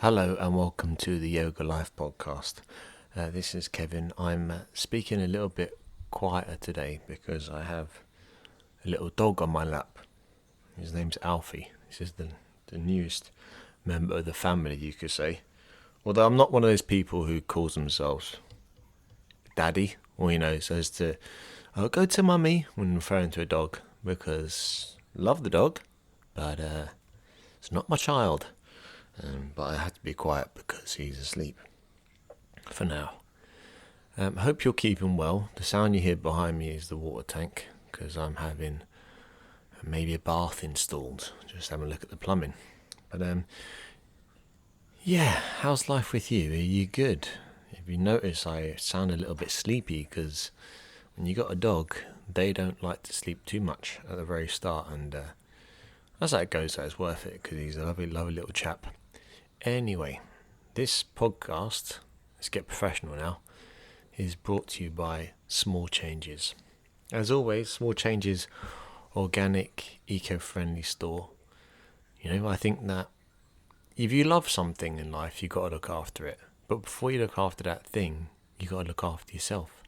Hello and welcome to the Yoga Life podcast. This is Kevin. I'm speaking a little bit quieter today because I have a little dog on my lap. His name's Alfie. This is the newest member of the family, you could say. Although I'm not one of those people who calls themselves daddy, or says to, "Oh, go to mummy" when referring to a dog, because love the dog, but it's not my child. But I had to be quiet because he's asleep for now. Hope you're keeping well. The sound you hear behind me is the water tank because I'm having maybe a bath installed. Just having a look at the plumbing. But how's life with you? Are you good? If you notice, I sound a little bit sleepy because when you got a dog, they don't like to sleep too much at the very start, and as that goes, it's worth it because he's a lovely, lovely little chap. Anyway, this podcast, let's get professional now, is brought to you by Small Changes. As always, Small Changes, organic, eco-friendly store. I think that if you love something in life, you've got to look after it. But before you look after that thing, you've got to look after yourself.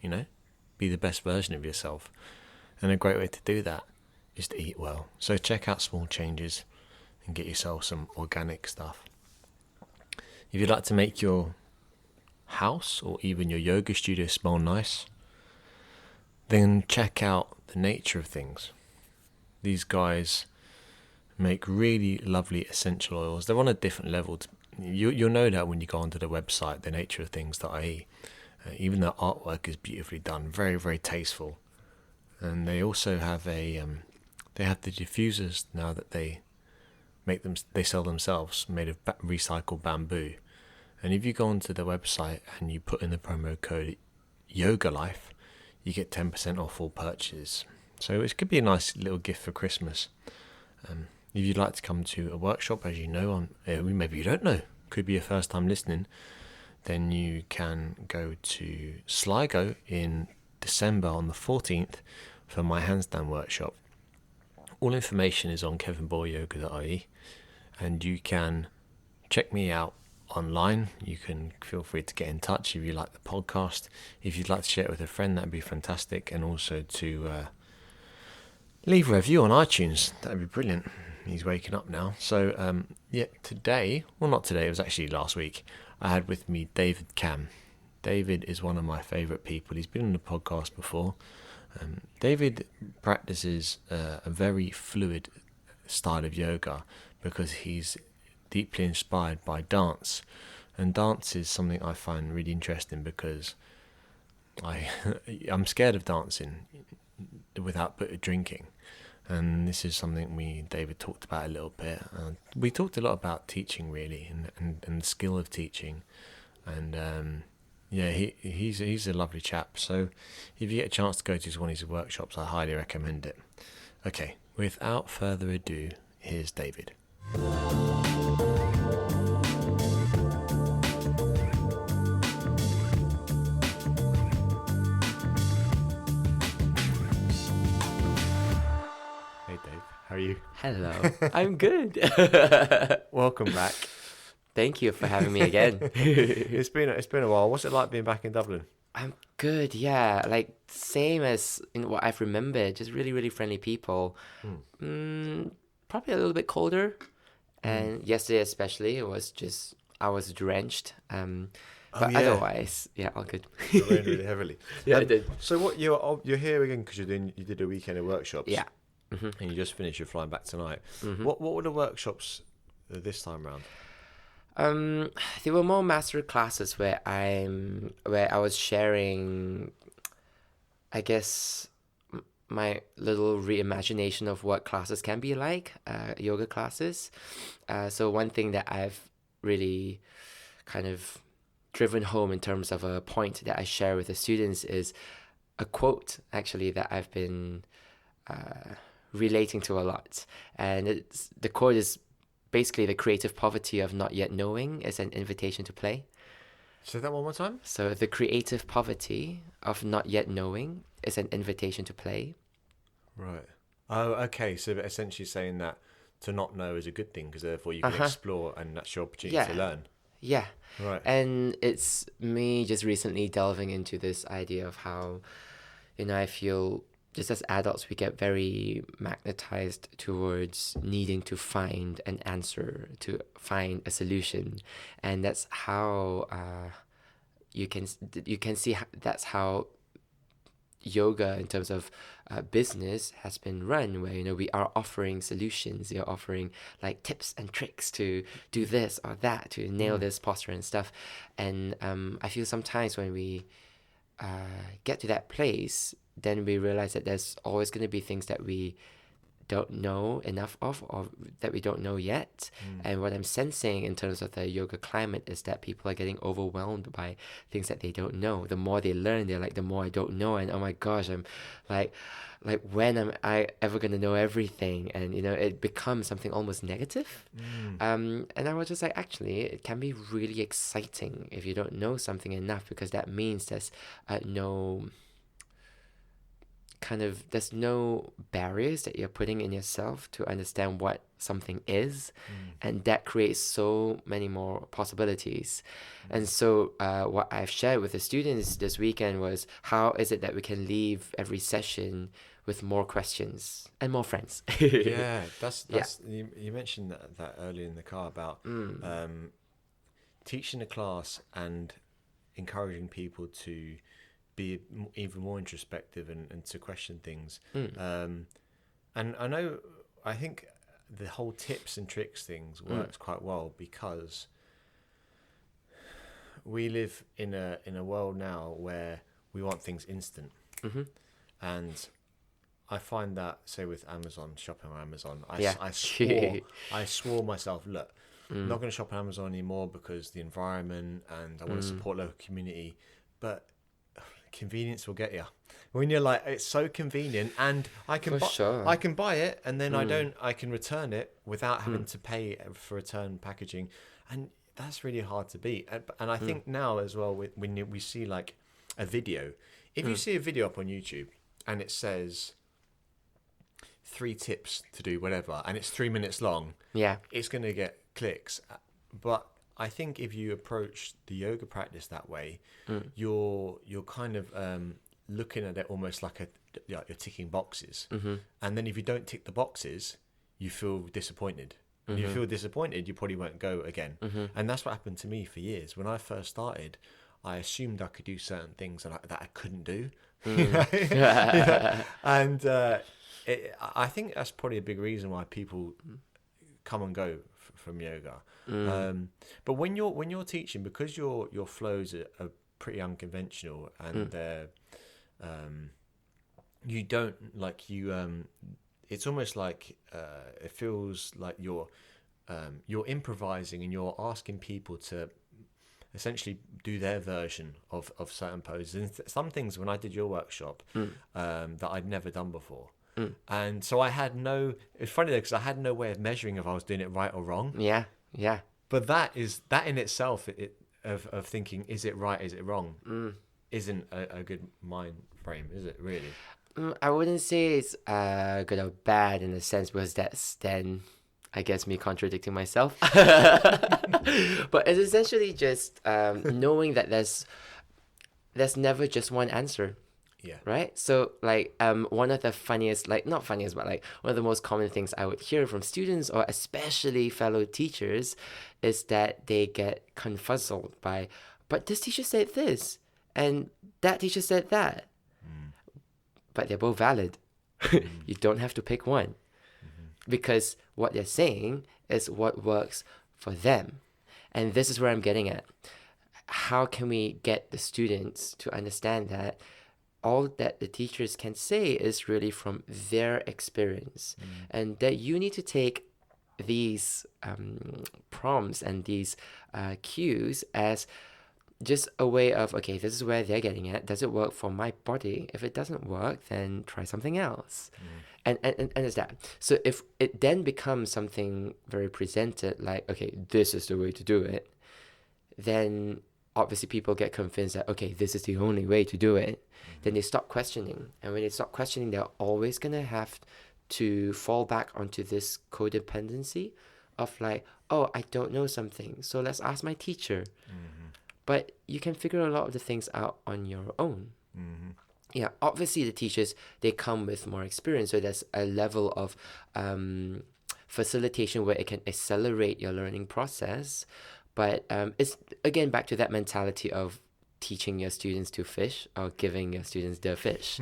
Be the best version of yourself. And a great way to do that is to eat well. So check out Small Changes and get yourself some organic stuff. If you'd like to make your house or even your yoga studio smell nice, then check out The Nature of Things. These guys make really lovely essential oils. They're on a different level. You'll know that when you go onto the website, thenatureofthings.ie. Even their artwork is beautifully done, very, very tasteful. And they also have they have the diffusers now that they sell themselves, made of recycled bamboo. And if you go onto the website and you put in the promo code Yoga Life, you get 10% off all purchases. So it could be a nice little gift for Christmas. If you'd like to come to a workshop, as you know, maybe you don't know, could be your first time listening, then you can go to Sligo in December on the 14th for my handstand workshop. All information is on kevinboyleyoga.ie, and you can check me out online. You can feel free to get in touch if you like the podcast. If you'd like to share it with a friend, that'd be fantastic, and also to leave a review on iTunes. That'd be brilliant. He's waking up now. So today, well, not today, it was actually last week, I had with me David Cam. David is one of my favourite people. He's been on the podcast before. David practices a very fluid style of yoga because he's deeply inspired by dance, and dance is something I find really interesting because I'm scared of dancing without drinking, and this is something me and David talked about a little bit. We talked a lot about teaching really, and the skill of teaching, and he's a lovely chap. So if you get a chance to go to one of his workshops, I highly recommend it. Okay, without further ado, here's David. Hey Dave, how are you? Hello, I'm good. Welcome back. Thank you for having me again. It's been a while. What's it like being back in Dublin? I'm good, yeah. Like same as in what I've remembered, just really, really friendly people. Probably a little bit colder, and yesterday especially, I was drenched. But otherwise, yeah, all good. It rained really heavily. Yeah, it did. So what you're here again because you did a weekend of workshops. Yeah. And you just finished. You're flying back tonight. Mm-hmm. What were the workshops this time around? They were more master classes where I was sharing, I guess, my little reimagination of what classes can be like, yoga classes. So one thing that I've really kind of driven home in terms of a point that I share with the students is a quote actually that I've been relating to a lot, and the quote is basically the creative poverty of not yet knowing is an invitation to play. Say that one more time. So the creative poverty of not yet knowing is an invitation to play. Right. Oh, okay. So essentially saying that to not know is a good thing, because therefore you can explore, and that's your opportunity Yeah. to learn. Yeah. Right. And it's me just recently delving into this idea of how, I feel just as adults, we get very magnetized towards needing to find an answer, to find a solution. And that's how you can see that's how yoga in terms of business has been run, where we are offering solutions, you're offering like tips and tricks to do this or that, to nail this posture and stuff. And I feel sometimes when we get to that place, then we realize that there's always going to be things that we don't know enough of, or that we don't know yet. And what I'm sensing in terms of the yoga climate is that people are getting overwhelmed by things that they don't know. The more they learn, they're like, the more I don't know, and oh my gosh, I'm like when am I ever gonna know everything? And it becomes something almost negative. And I was just like, actually, it can be really exciting if you don't know something enough, because that means there's there's no barriers that you're putting in yourself to understand what something is, and that creates so many more possibilities. And so what I've shared with the students this weekend was, how is it that we can leave every session with more questions and more friends? Yeah, that's you mentioned that earlier in the car about teaching a class and encouraging people to be even more introspective and to question things. And I think the whole tips and tricks things works quite well, because we live in a world now where we want things instant. And I find that, say, with Amazon, shopping on Amazon, I swore myself, look, I'm not going to shop on Amazon anymore because the environment, and I want to support local community. But convenience will get you. When you're like, it's so convenient, and I can buy it, and then I can return it without having to pay for return packaging, and that's really hard to beat. And I think now as well, when we see like a video, if you see a video up on YouTube and it says 3 tips to do whatever, and it's 3 minutes long, it's going to get clicks. But I think if you approach the yoga practice that way, you're kind of looking at it almost like you're ticking boxes. And then if you don't tick the boxes, you feel disappointed. If you feel disappointed, you probably won't go again. And that's what happened to me for years. When I first started, I assumed I could do certain things that I couldn't do. And I think that's probably a big reason why people come and go from yoga. But when you're teaching, because your flows are pretty unconventional, and you don't it's almost like it feels like you're improvising, and you're asking people to essentially do their version of certain poses. And some things, when I did your workshop, that I'd never done before. And so it's funny though, because I had no way of measuring if I was doing it right or wrong. But that in itself, of thinking, is it right, is it wrong, isn't a good mind frame, is it really? I wouldn't say it's good or bad in a sense, because that's then, I guess, me contradicting myself. But it's essentially just knowing that there's never just one answer. Yeah. Right? So like one of the funniest, like not funniest, but like one of the most common things I would hear from students, or especially fellow teachers, is that they get confuzzled by, but this teacher said this and that teacher said that. But they're both valid. You don't have to pick one. Because what they're saying is what works for them. And this is where I'm getting at. How can we get the students to understand that all that the teachers can say is really from their experience, and that you need to take these prompts and these cues as just a way of, okay, this is where they're getting at. Does it work for my body? If it doesn't work, then try something else. And it's that. So if it then becomes something very presented, like, okay, this is the way to do it, then obviously people get convinced that, okay, this is the only way to do it. Then they stop questioning. And when they stop questioning, they're always going to have to fall back onto this codependency of like, oh, I don't know something, so let's ask my teacher. But you can figure a lot of the things out on your own. Yeah, obviously the teachers, they come with more experience, so there's a level of facilitation where it can accelerate your learning process. But it's again back to that mentality of teaching your students to fish or giving your students the fish.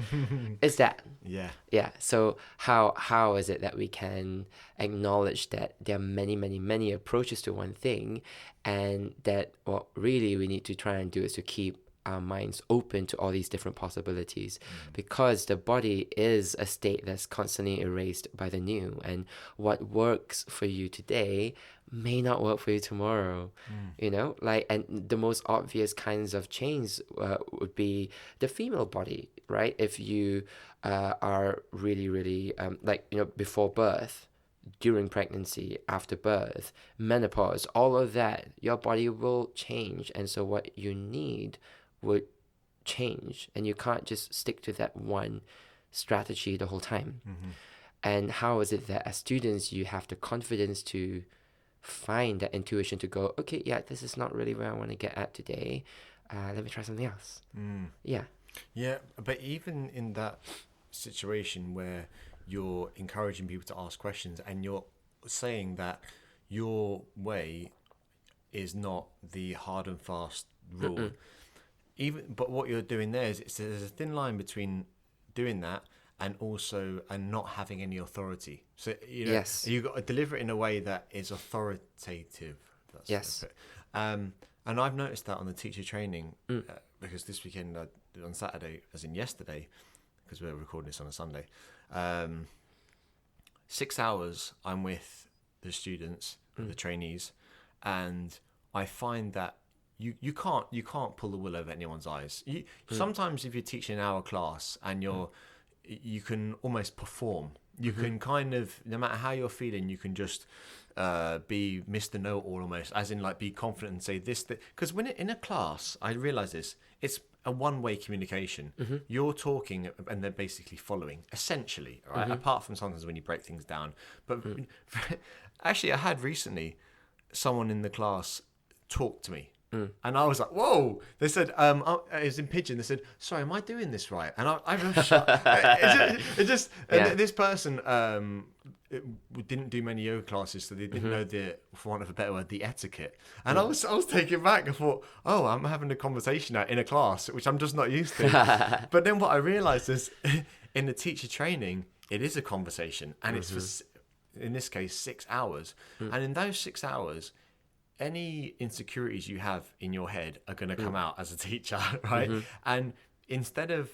Is that? Yeah. So how is it that we can acknowledge that there are many approaches to one thing, and that what really we need to try and do is to keep our minds open to all these different possibilities, because the body is a state that's constantly erased by the new, and what works for you today may not work for you tomorrow. You know, like, and the most obvious kinds of change would be the female body, right? If you are really like, you know, before birth, during pregnancy, after birth, menopause, all of that, your body will change, and so what you need would change, and you can't just stick to that one strategy the whole time. And how is it that as students you have the confidence to find that intuition to go, okay, yeah, this is not really where I want to get at today, let me try something else. Yeah, but even in that situation where you're encouraging people to ask questions and you're saying that your way is not the hard and fast rule, but what you're doing there is there's a thin line between doing that and not having any authority. So you've got to deliver it in a way that is authoritative. Yes. And I've noticed that on the teacher training, because this weekend on Saturday, as in yesterday, because we're recording this on a Sunday, 6 hours I'm with the students, the trainees, and I find that you can't pull the wool over anyone's eyes. Sometimes if you're teaching an hour class and you can almost perform. You can kind of, no matter how you're feeling, you can just be Mr. Know-It-All almost, as in like be confident and say this. Because when in a class, I realise this, it's a one-way communication. You're talking and they're basically following, essentially, right? Apart from sometimes when you break things down. But actually, I had recently someone in the class talk to me. And I was like, whoa. They said, it was in Pidgin. They said, sorry, am I doing this right? And I was shocked. This person didn't do many yoga classes, so they didn't know for want of a better word, the etiquette. And I was taken back. I thought, oh, I'm having a conversation now in a class, which I'm just not used to. But then what I realized is in the teacher training, it is a conversation. And it's for, in this case, 6 hours. And in those 6 hours, any insecurities you have in your head are going to come out as a teacher, right? And instead of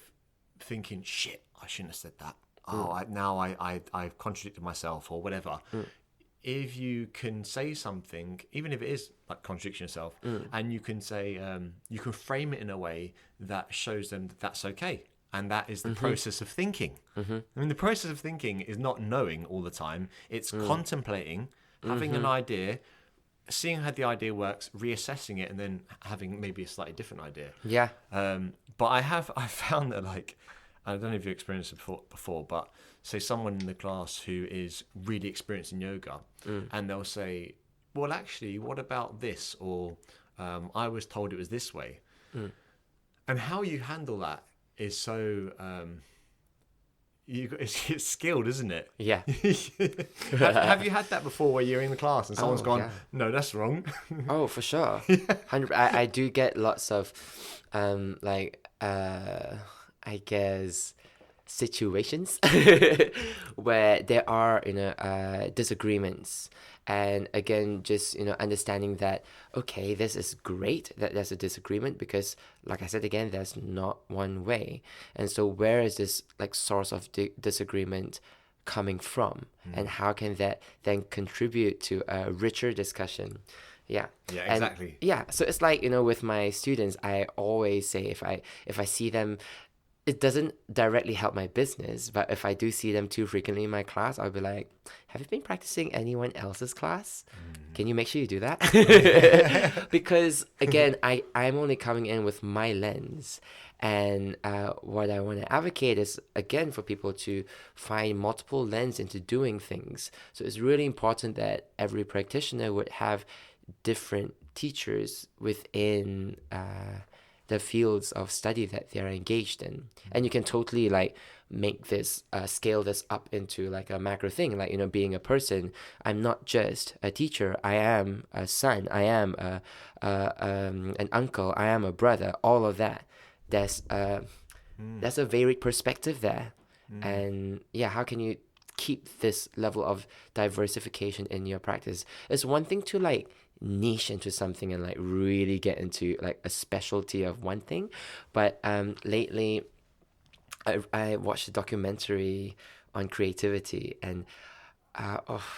thinking, shit, I shouldn't have said that. I've contradicted myself or whatever. If you can say something, even if it is like contradicting yourself, and you can say, you can frame it in a way that shows them that that's okay. And that is the process of thinking. I mean, the process of thinking is not knowing all the time. It's contemplating, having an idea, seeing how the idea works, reassessing it, and then having maybe a slightly different idea. Yeah. But I found that, like, I don't know if you've experienced it before, but say someone in the class who is really experienced in yoga, and they'll say, well, actually, what about this? Or I was told it was this way. And how you handle that is so... it's skilled, isn't it? Yeah. Have you had that before where you're in the class and someone's gone, no, that's wrong? Oh, for sure. 100%. I do get lots of, I guess, situations where there are, disagreements. And again, just, understanding that, okay, this is great that there's a disagreement because, like I said again, there's not one way. And so where is this like source of disagreement coming from? And how can that then contribute to a richer discussion? Yeah. Yeah, exactly. And, yeah. So it's like, with my students, I always say if I see them it doesn't directly help my business, but if I do see them too frequently in my class, I'll be like, have you been practicing anyone else's class? Can you make sure you do that? Because again, I'm only coming in with my lens. And what I want to advocate is, again, for people to find multiple lens into doing things. So it's really important that every practitioner would have different teachers within the fields of study that they're engaged in. And you can totally like make this scale this up into like a macro thing, like, you know, being a person. I'm not just a teacher, I am a son, I am an uncle, I am a brother, all of that. There's a varied perspective there. And yeah, how can you keep this level of diversification in your practice? It's one thing to like niche into something and like really get into like a specialty of one thing, but lately I watched a documentary on creativity, and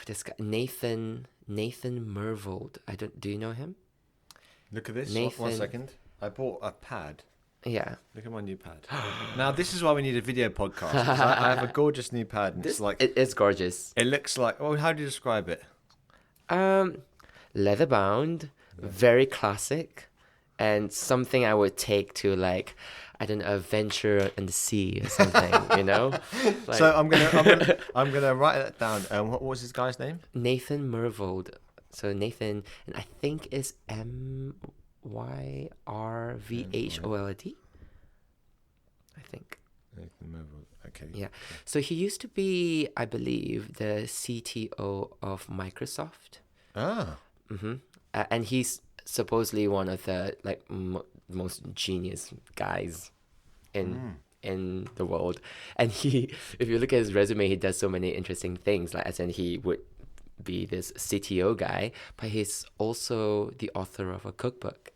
this guy Nathan Mervold. Do you know him? Look at this. Nathan. One second. I bought a pad. Yeah. Look at my new pad. Now this is why we need a video podcast. 'Cause I have a gorgeous new pad, and it's like it's gorgeous. It looks like. Oh, how do you describe it? Leather bound, very classic, and something I would take to like, I don't know, a venture in the sea or something, you know? Like, So I'm gonna write that down. What was this guy's name? Nathan Mervold. So Nathan, and I think is Myrvhold. I think. Nathan Mervold. Okay. Yeah. So he used to be, I believe, the CTO of Microsoft. Ah. And he's supposedly one of the like most genius guys in the world. And he, if you look at his resume, he does so many interesting things. Like, as in, he would be this CTO guy, but he's also the author of a cookbook.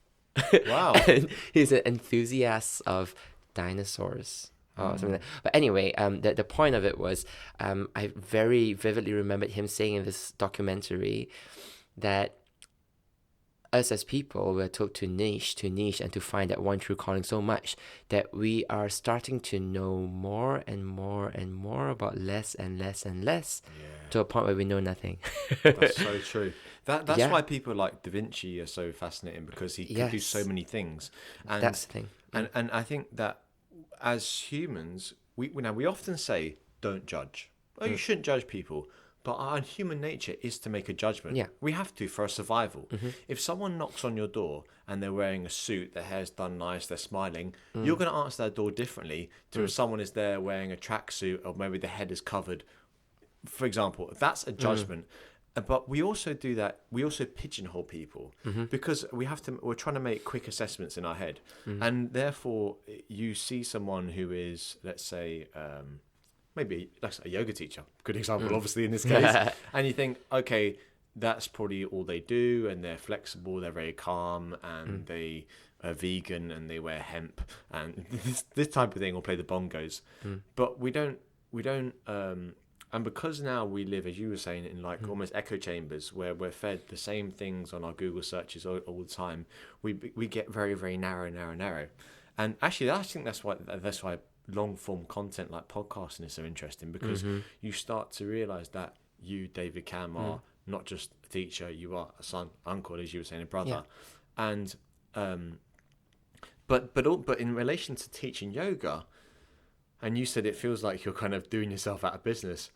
Wow. And he's an enthusiast of dinosaurs. Something like that. But anyway, the point of it was, I very vividly remembered him saying in this documentary that us as people, we're told to niche, and to find that one true calling so much that we are starting to know more and more and more about less and less and less, to a point where we know nothing. That's so true. That's Yeah. why people like Da Vinci are so fascinating, because he could do so many things. And That's the thing. And I think that as humans, we often say don't judge. Oh, you shouldn't judge people. But our human nature is to make a judgment. Yeah. We have to for our survival. If someone knocks on your door and they're wearing a suit, their hair's done nice, they're smiling, you're going to answer that door differently to if someone is there wearing a tracksuit or maybe the head is covered. For example, that's a judgment. But we also do that. We also pigeonhole people because we're trying to make quick assessments in our head. And therefore, you see someone who is, let's say, maybe that's a yoga teacher, good example, obviously, in this case. And you think, okay, that's probably all they do, and they're flexible, they're very calm, and they are vegan, and they wear hemp, and this type of thing, or play the bongos. But we don't, and because now we live, as you were saying, in like almost echo chambers, where we're fed the same things on our Google searches all the time, we get very, very narrow. And actually, I think that's why long form content like podcasting is so interesting, because you start to realize that you, David Cam, are not just a teacher, you are a son, uncle, as you were saying, a brother. And but in relation to teaching yoga, and you said it feels like you're kind of doing yourself out of business.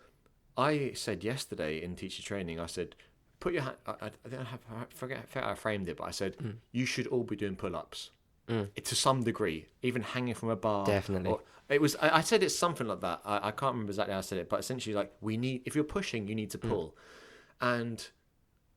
I said yesterday in teacher training, I said, put your hand, I forget how I framed it, but I said you should all be doing pull-ups. To some degree, even hanging from a bar. Definitely. I said it's something like that. I can't remember exactly how I said it, but essentially, like, if you're pushing, you need to pull. And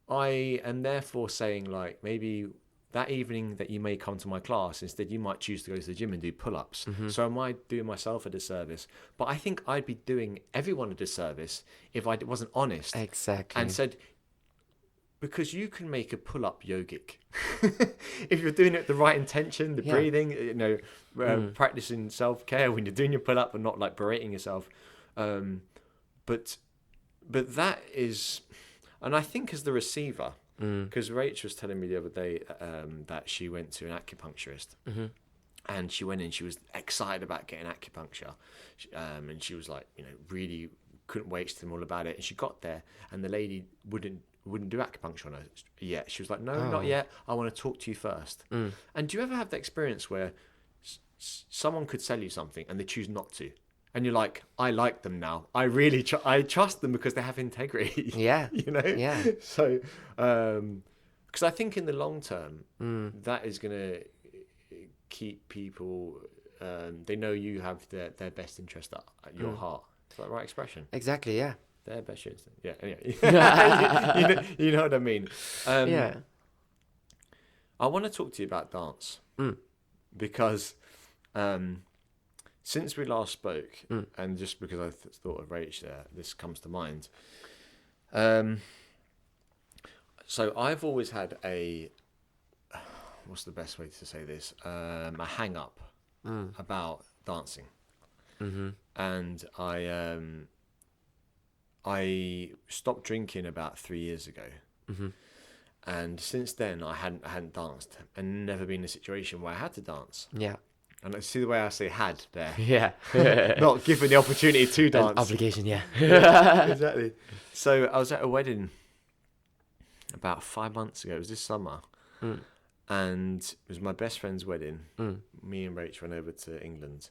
I am therefore saying, like, maybe that evening that you may come to my class, instead you might choose to go to the gym and do pull-ups. So am I doing myself a disservice? But I think I'd be doing everyone a disservice if I wasn't honest. Exactly. And said, because you can make a pull-up yogic if you're doing it with the right intention, the breathing, practicing self-care when you're doing your pull-up and not like berating yourself. But that is, and I think as the receiver, because Rachel was telling me the other day that she went to an acupuncturist, And she went in, she was excited about getting acupuncture. And she was like, really couldn't wait to tell them all about it. And she got there, and the lady wouldn't do acupuncture on her yet. She was like, no, not yet. I want to talk to you first. And do you ever have the experience where someone could sell you something and they choose not to? And you're like, I like them now. I really I trust them because they have integrity. Yeah. Yeah. So, because I think in the long term, that is going to keep people, they know you have their best interest at your heart. Is that the right expression? Exactly, yeah. Their best interest. Yeah, anyway. you know what I mean? Yeah. I want to talk to you about dance. Because since we last spoke, and just because I thought of Rach there, this comes to mind. So I've always had what's the best way to say this? A hang up about dancing. And I stopped drinking about 3 years ago. And since then I hadn't danced, and never been in a situation where I had to dance. Yeah. And I see the way I say had there. Yeah. Not given the opportunity to dance. An obligation, yeah. Exactly. So I was at a wedding about 5 months ago. It was this summer. And it was my best friend's wedding. Me and Rach went over to England.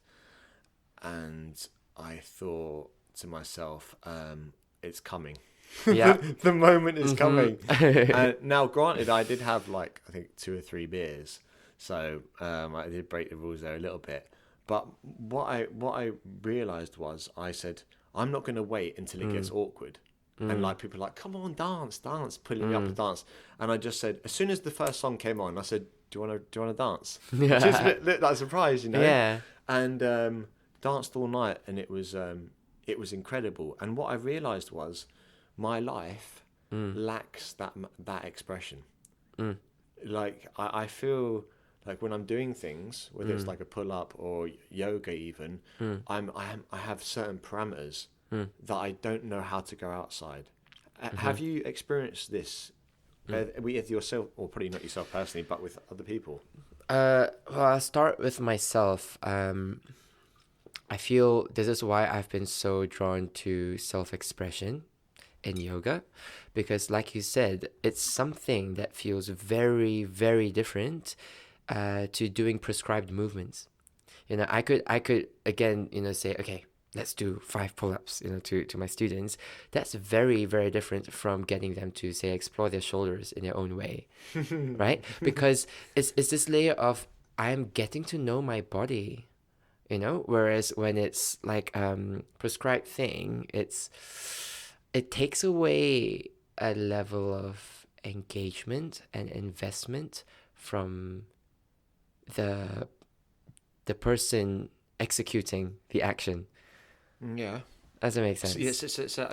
And I thought to myself, it's coming. Yeah. The moment is coming. Now, granted, I did have I think 2 or 3 beers. So I did break the rules there a little bit. But what I realised was, I said, I'm not going to wait until it gets awkward. And people are like, come on, dance, pulling me up to dance. And I just said, as soon as the first song came on, I said, do you want to dance? Just look like a surprise, Yeah. And danced all night, and it was incredible. And what I realised was, my life lacks that expression. I feel like when I'm doing things, whether it's like a pull up or yoga even, I have certain parameters that I don't know how to go outside. Have you experienced this with yourself, or probably not yourself personally, but with other people? Well, I'll start with myself. I feel this is why I've been so drawn to self-expression in yoga, because like you said, it's something that feels very, very different to doing prescribed movements. I could again, say, okay, let's do 5 pull-ups, to my students. That's very, very different from getting them to, say, explore their shoulders in their own way, right? Because it's this layer of, I'm getting to know my body, whereas when it's like prescribed thing, it takes away a level of engagement and investment from the person executing the action. Yeah. Does that make sense? Yes.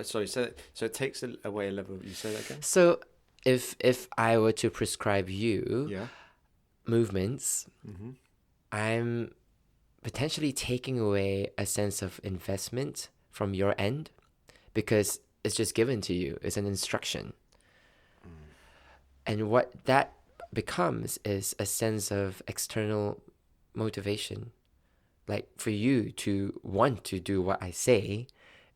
Sorry. So it takes away a level. You say that again. So if I were to prescribe you movements, I'm potentially taking away a sense of investment from your end, because it's just given to you. It's an instruction. And what that becomes is a sense of external motivation. Like, for you to want to do what I say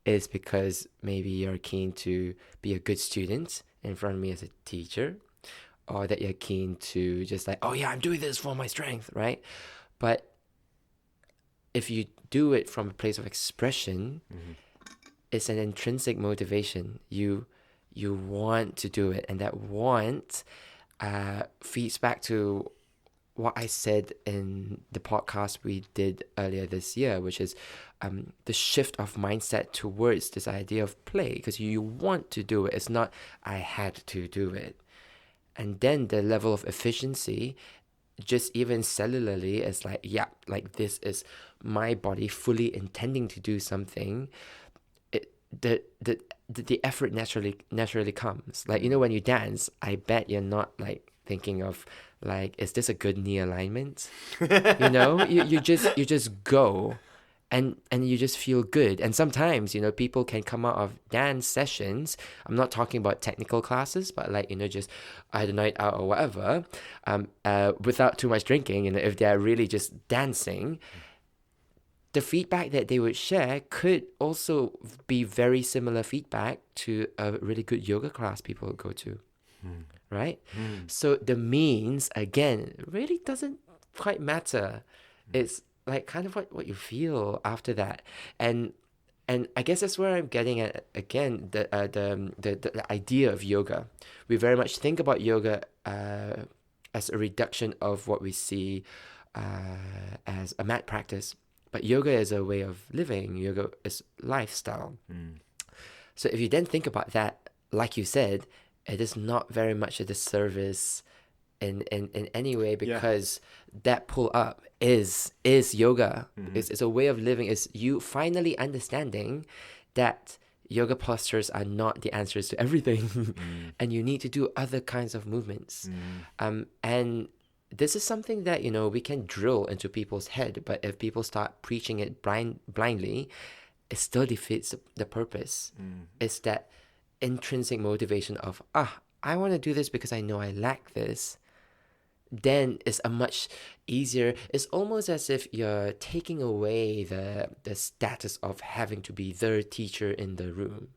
is because maybe you're keen to be a good student in front of me as a teacher, or that you're keen to just like, oh yeah, I'm doing this for my strength, right? But if you do it from a place of expression, it's an intrinsic motivation. You want to do it, and that want feeds back to what I said in the podcast we did earlier this year, which is the shift of mindset towards this idea of play, because you want to do it. It's not, I had to do it. And then the level of efficiency, just even cellularly, is like, yeah, like this is my body fully intending to do something. The effort naturally comes. Like, when you dance, I bet you're not like thinking of like, is this a good knee alignment? You just go, and you just feel good. And sometimes, people can come out of dance sessions. I'm not talking about technical classes, but like, just I had a night out or whatever, without too much drinking. If they're really just dancing, the feedback that they would share could also be very similar feedback to a really good yoga class people would go to, right? So the means, again, really doesn't quite matter. It's like kind of what you feel after that. And I guess that's where I'm getting at again, the idea of yoga. We very much think about yoga as a reduction of what we see as a mat practice. But yoga is a way of living. Yoga is lifestyle. So if you then think about that, like you said, it is not very much a disservice in any way, because that pull up is yoga. It's a way of living. It's you finally understanding that yoga postures are not the answers to everything, and you need to do other kinds of movements. And this is something that we can drill into people's head, but if people start preaching it blindly, it still defeats the purpose. It's that intrinsic motivation of I want to do this because I know I lack this. Then it's a much easier. It's almost as if you're taking away the status of having to be the teacher in the room.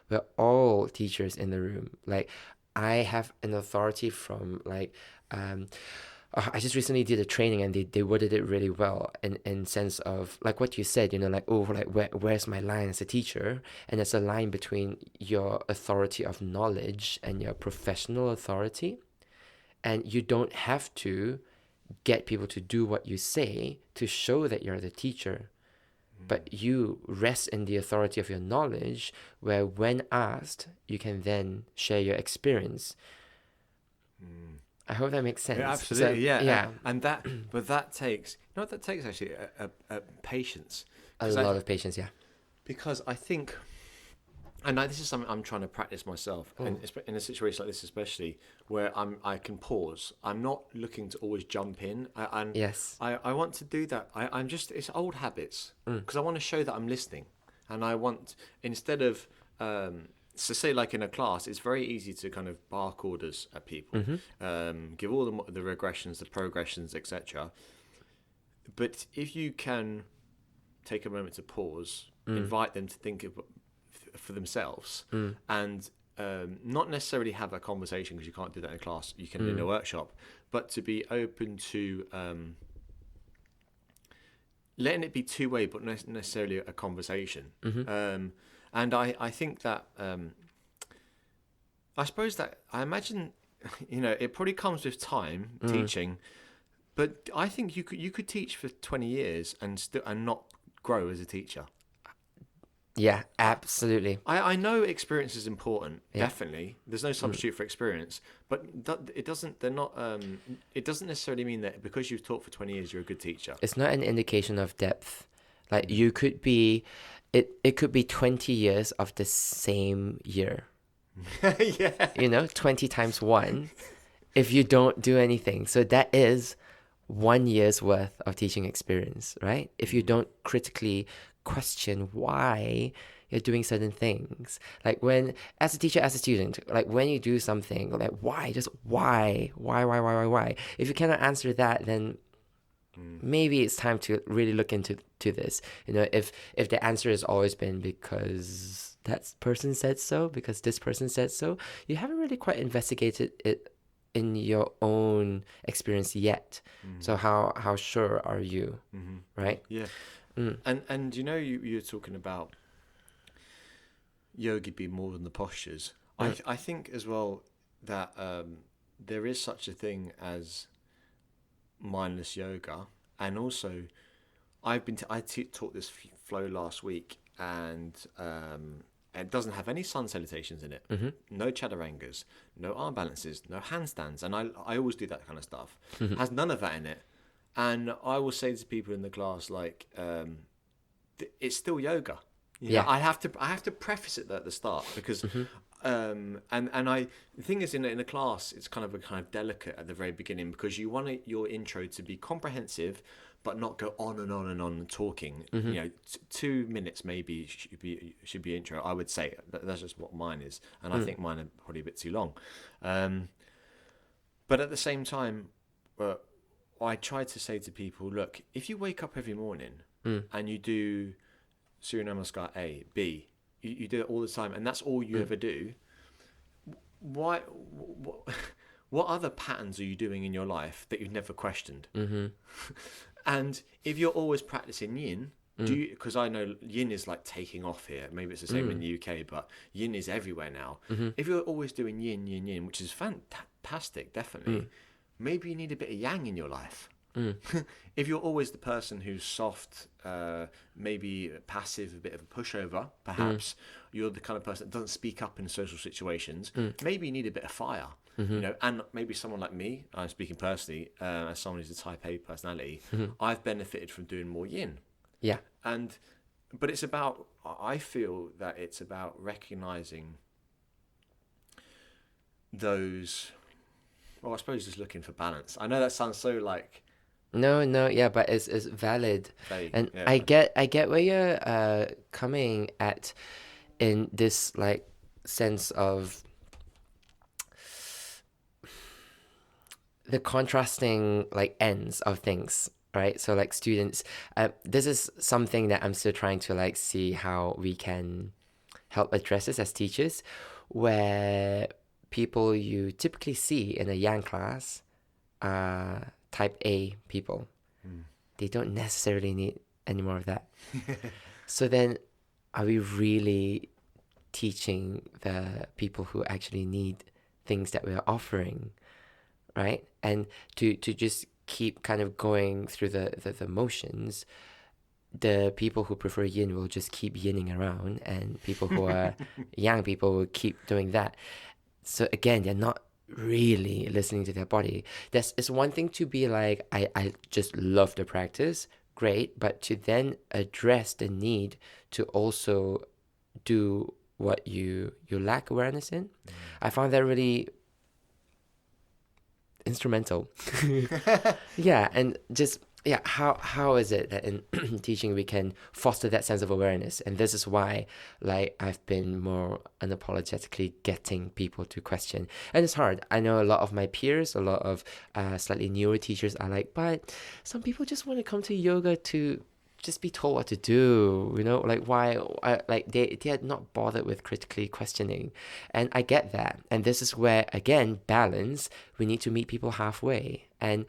We're all teachers in the room. Like, I have an authority from like I just recently did a training, and they worded it really well in sense of like what you said, where's my line as a teacher? And there's a line between your authority of knowledge and your professional authority. And you don't have to get people to do what you say to show that you're the teacher. But you rest in the authority of your knowledge, where when asked, you can then share your experience. I hope that makes sense. Yeah, absolutely, So, yeah. And that takes, what that takes actually, a patience. A lot of patience, yeah. Because I think, and this is something I'm trying to practice myself, and in a situation like this especially, where I can pause. I'm not looking to always jump in. Yes. I want to do that. I'm just, it's old habits, because I want to show that I'm listening, and I want, instead of so say like in a class, it's very easy to kind of bark orders at people, give all the regressions, the progressions, etc. But if you can take a moment to pause, invite them to think for themselves, and not necessarily have a conversation, because you can't do that in a class, you can in a workshop, but to be open to letting it be two-way, but not necessarily a conversation. And I think that, I suppose that, I imagine, it probably comes with time, teaching, but I think you could teach for 20 years and not grow as a teacher. Yeah, absolutely. I know experience is important, definitely. There's no substitute for experience, but it doesn't necessarily mean that because you've taught for 20 years, you're a good teacher. It's not an indication of depth. Like, you could be... It could be 20 years of the same year. 20 times 1 if you don't do anything. So that is 1 year's worth of teaching experience, right? If you don't critically question why you're doing certain things. Like, when, as a teacher, as a student, like when you do something, like why? Just why? Why? If you cannot answer that, then maybe it's time to really look into this. If the answer has always been because that person said so, because this person said so, you haven't really quite investigated it in your own experience yet. So how sure are you, right? Yeah. And you're talking about yoga being more than the postures. I think as well that there is such a thing as mindless yoga, and also I taught this flow last week, and it doesn't have any sun salutations in it, no chaturangas, no arm balances, no handstands, and I always do that kind of stuff. Has none of that in it, and I will say to people in the class, like, it's still yoga. I have to preface it at the start, because the thing is, in a class, it's kind of delicate at the very beginning, because you want your intro to be comprehensive, but not go on and on and on and talking. Mm-hmm. 2 minutes maybe should be intro. I would say that's just what mine is, and I think mine are probably a bit too long. But at the same time, I try to say to people, look, if you wake up every morning and you do Surya Namaskar A, B, you do it all the time, and that's all you ever do. What other patterns are you doing in your life that you've never questioned? Mm-hmm. And if you're always practicing yin, because I know yin is like taking off here. Maybe it's the same in the UK, but yin is everywhere now. Mm-hmm. If you're always doing yin, yin, yin, which is fantastic, definitely, maybe you need a bit of yang in your life. If you're always the person who's soft, maybe passive, a bit of a pushover, perhaps you're the kind of person that doesn't speak up in social situations, maybe you need a bit of fire. And maybe someone like me, I'm speaking personally, as someone who's a type A personality, I've benefited from doing more yin. Yeah. But it's about, I feel that it's about recognizing those, well, I suppose just looking for balance. I know that sounds so like, No, yeah, but it's valid, vague, and yeah. I get where you're coming at, in this like sense of the contrasting like ends of things, right? So like students, this is something that I'm still trying to like see how we can help address this as teachers, where people you typically see in a yang class are type A people. They don't necessarily need any more of that. So then, are we really teaching the people who actually need things that we are offering, right? And to just keep kind of going through the motions, the people who prefer yin will just keep yinning around, and people who are yang people will keep doing that. So again, they're not really listening to their body. It's one thing to be like, I just love the practice, great, but to then address the need to also do what you lack awareness in, I found that really instrumental. Yeah, and just how is it that in teaching we can foster that sense of awareness? And this is why like I've been more unapologetically getting people to question. And it's hard. I know a lot of my peers, a lot of slightly newer teachers are like, but some people just want to come to yoga to just be told what to do, like why, like they are not bothered with critically questioning. And I get that. And this is where, again, balance, we need to meet people halfway. And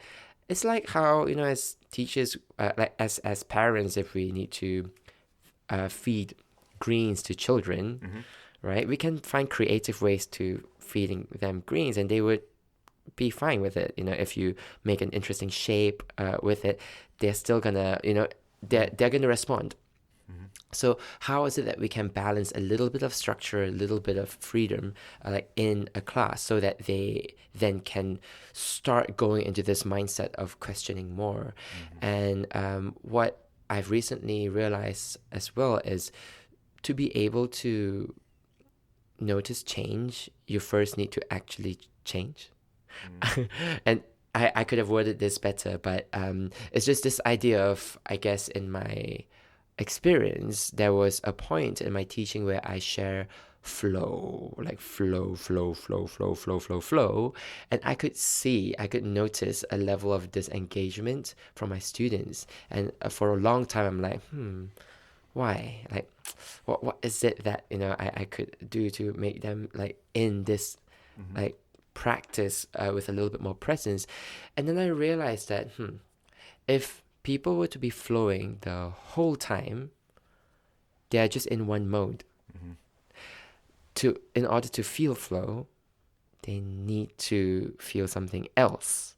it's like how, as teachers, like as parents, if we need to feed greens to children, right? We can find creative ways to feeding them greens, and they would be fine with it. If you make an interesting shape with it, they're still gonna, they're gonna respond. So how is it that we can balance a little bit of structure, a little bit of freedom, like in a class, so that they then can start going into this mindset of questioning more? And what I've recently realized as well is, to be able to notice change, you first need to actually change. And I could have worded this better, but it's just this idea of, I guess, in my experience, there was a point in my teaching where I share flow, like flow, and I could notice a level of disengagement from my students. And for a long time, I'm like, why? Like, what is it that I could do to make them like in this like practice with a little bit more presence? And then I realized that if people were to be flowing the whole time, they're just in one mode. In order to feel flow, they need to feel something else.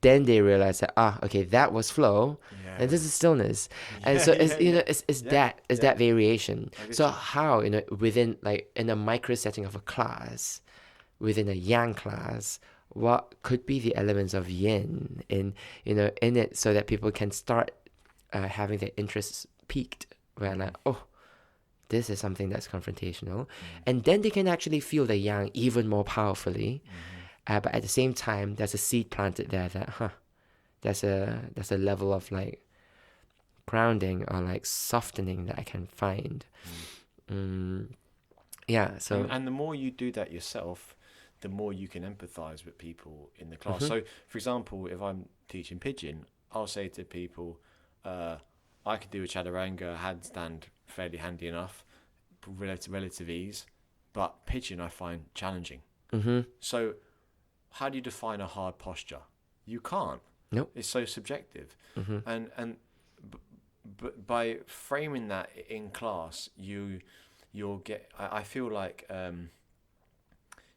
Then they realize that okay, that was flow, and this is stillness. And so it's that variation. So how within like in a micro setting of a class, within a yang class, what could be the elements of yin in it, so that people can start having their interests piqued, where like, oh, this is something that's confrontational, and then they can actually feel the yang even more powerfully. But at the same time, there's a seed planted there that there's a level of like grounding or like softening that I can find. Yeah, so And the more you do that yourself, the more you can empathize with people in the class. mhm, So, for example, if I'm teaching pigeon, I'll say to people, I could do a chaturanga handstand fairly handy enough, relative ease, but pigeon I find challenging. mhm, So, how do you define a hard posture? You can't. nope, It's so subjective, mhm, and but by framing that in class, you'll get. I feel like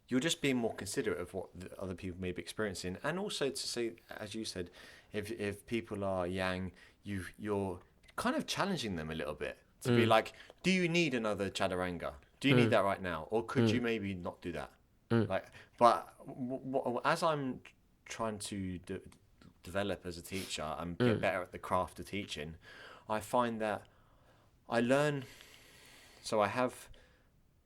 you're just being more considerate of what the other people may be experiencing, and also to say, as you said, if people are yang, you're kind of challenging them a little bit to be mm, like, do you need another chaturanga? Do you need mm, that right now, or could you mm, maybe not do that? mm, Like, but as I'm trying to develop as a teacher and get mm, better at the craft of teaching, I find that I learn. So I have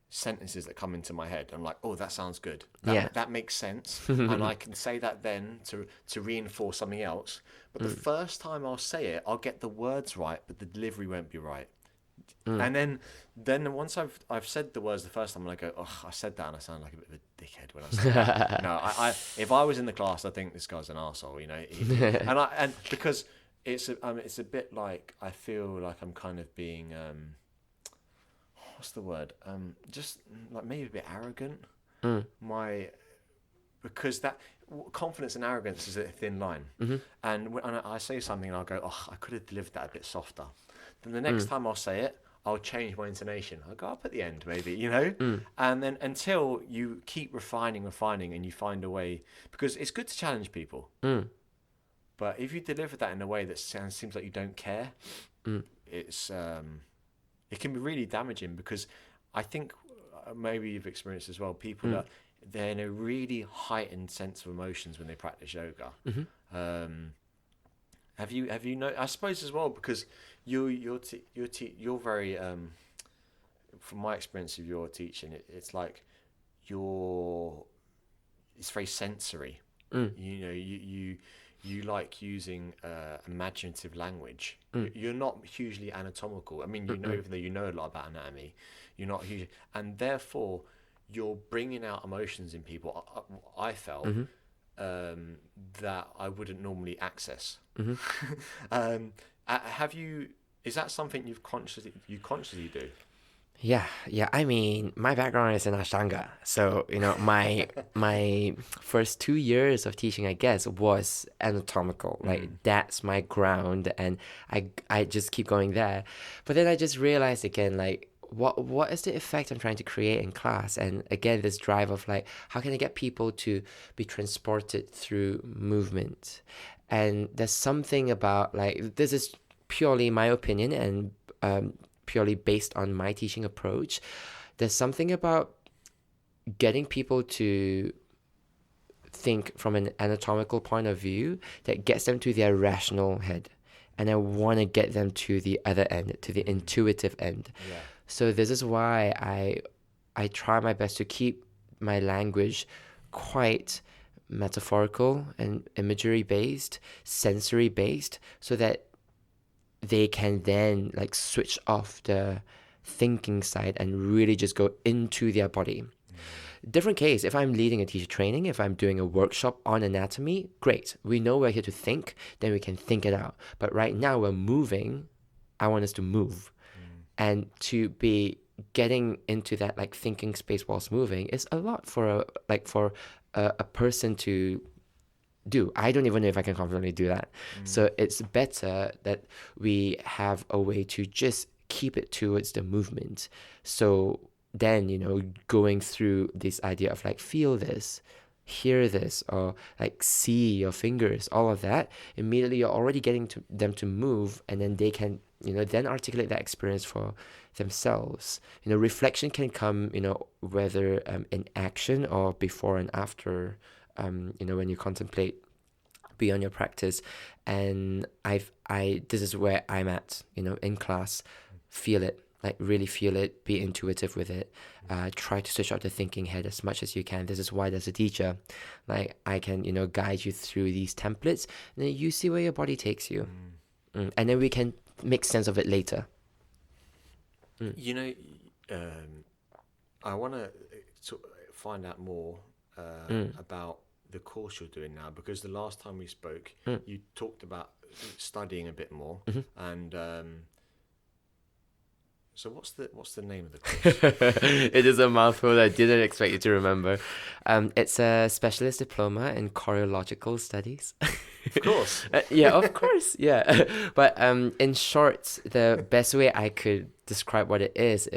sentences that come into my head. I'm like, oh, that sounds good. yeah, That makes sense, and I can say that then to reinforce something else. But the mm, first time I'll say it, I'll get the words right, but the delivery won't be right. mm. And then once I've said the words the first time, and I go, oh, I said that, and I sound like a bit of a dickhead when I say that. No, I if I was in the class, I think this guy's an arsehole, you know. And because it's a bit like I feel like I'm kind of being what's the word? Just like maybe a bit arrogant. Mm, My because that confidence and arrogance is a thin line, mhm, and when I say something and I'll go, oh, I could have delivered that a bit softer. Then the next mm, time I'll say it, I'll change my intonation. I'll go up at the end, maybe, you know, mm, and then until you keep refining, and you find a way, because it's good to challenge people, mm, but if you deliver that in a way that seems like you don't care, mm, it's it can be really damaging because I think maybe you've experienced as well. People mm, are they're in a really heightened sense of emotions when they practice yoga. mhm, Um, have you know? I suppose as well because you're very from my experience of your teaching, it's like you're it's very sensory. mm, You know, you like using imaginative language. mm, You're not hugely anatomical. I mean, mm, mm, even though you know a lot about anatomy, you're not huge, and therefore you're bringing out emotions in people. I felt mhm, um, that I wouldn't normally access. mhm. Have you? Is that something you consciously do? Yeah, yeah. I mean, my background is in Ashtanga, so my first 2 years of teaching, I guess, was anatomical. Like Mm. that's my ground, and I just keep going there. But then I just realized again, like what is the effect I'm trying to create in class? And again, this drive of like, how can I get people to be transported through movement? And there's something about like this is purely my opinion and purely based on my teaching approach. There's something about getting people to think from an anatomical point of view that gets them to their rational head. And I want to get them to the other end, to the Mm. intuitive end. Yeah. So this is why I try my best to keep my language quite metaphorical and imagery based, sensory based, so that they can then like switch off the thinking side and really just go into their body. Different case, if I'm leading a teacher training, if I'm doing a workshop on anatomy, great. We know we're here to think, then we can think it out. But right now we're moving. I want us to move. Mm. And to be getting into that like thinking space whilst moving is a lot for a person to do. I don't even know if I can confidently do that. Mm. So it's better that we have a way to just keep it towards the movement. So then, going through this idea of like feel this, hear this, or like see your fingers, all of that, immediately you're already getting to them to move, and then they can, then articulate that experience for themselves. Reflection can come, whether in action or before and after, when you contemplate beyond your practice. And I this is where I'm at, in class. Feel it, Like really feel it, be intuitive with it. Try to switch out the thinking head as much as you can. This is why as a teacher, like I can, guide you through these templates, and then you see where your body takes you. And then we can make sense of it later. You know, I want to find out more about the course you're doing now, because the last time we spoke, you talked about studying a bit more, and so what's the name of the course? It is a mouthful I didn't expect you to remember. It's a specialist diploma in choreological studies. Of course. Yeah, of course, yeah. But in short, the best way I could describe what it is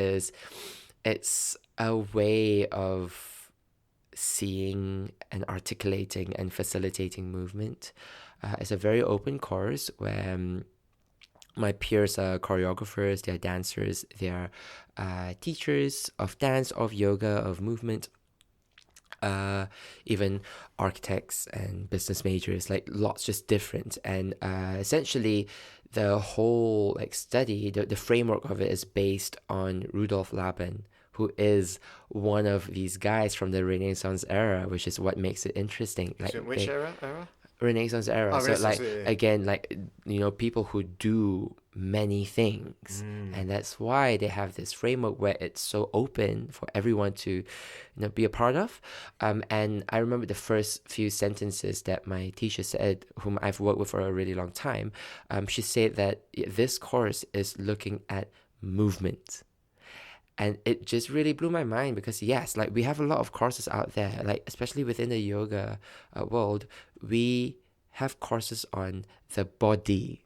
it's a way of seeing and articulating and facilitating movement. It's a very open course where my peers are choreographers, they're dancers, they're teachers of dance, of yoga, of movement, even architects and business majors, like lots just different. And essentially, the whole study, the framework of it is based on Rudolf Laban, who is one of these guys from the Renaissance era, which is what makes it interesting. So which era? Renaissance era. Oh, So Renaissance, again, people who do many things, and that's why they have this framework where it's so open for everyone to be a part of. And I remember the first few sentences that my teacher said, whom I've worked with for a really long time. She said that this course is looking at movement. And it just really blew my mind, because yes, we have a lot of courses out there, especially within the yoga world, we have courses on the body.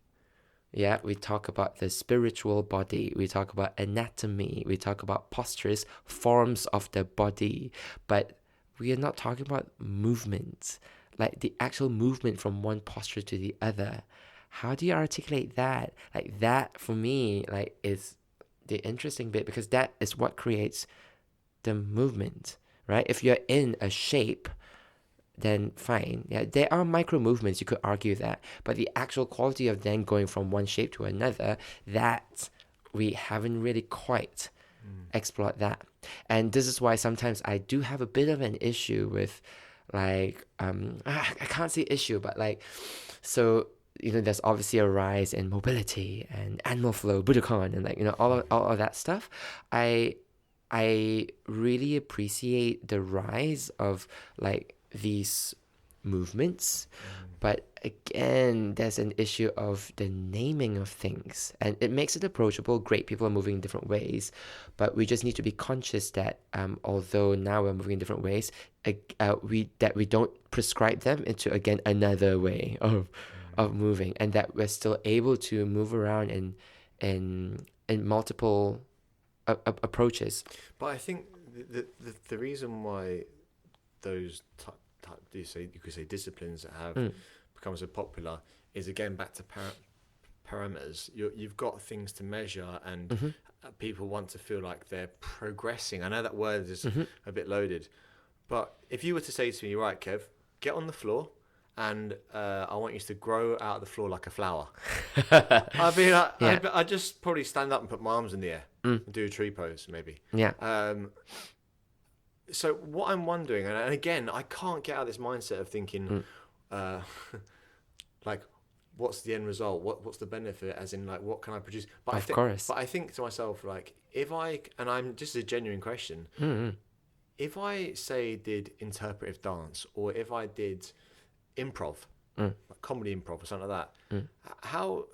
Yeah, we talk about the spiritual body, we talk about anatomy, we talk about postures, forms of the body, but we are not talking about movement, like the actual movement from one posture to the other. How do you articulate that? That for me, is the interesting bit, because that is what creates the movement, right? If you're in a shape, then fine. Yeah, there are micro movements, you could argue that, but the actual quality of then going from one shape to another, that we haven't really quite explored that. And this is why sometimes I do have a bit of an issue with I can't say issue, but so there's obviously a rise in mobility and animal flow, Budokan, and all of that stuff. I really appreciate the rise of these movements, but again, there's an issue of the naming of things, and it makes it approachable. Great, people are moving in different ways, but we just need to be conscious that although now we're moving in different ways, we don't prescribe them into again another way of moving, and that we're still able to move around in multiple approaches. But I think the reason why those you could say disciplines that have become so popular is again back to parameters. You've got things to measure, and people want to feel like they're progressing. I know that word is a bit loaded, but if you were to say to me, right, Kev, get on the floor, and I want you to grow out of the floor like a flower. I'd just probably stand up and put my arms in the air and do a tree pose, maybe. Yeah. So what I'm wondering, and again, I can't get out of this mindset of thinking, what's the end result? What's the benefit? As in, what can I produce? But of course. But I think to myself, and I'm just a genuine question. If I say did interpretive dance, or if I did improv, comedy improv or something like that, how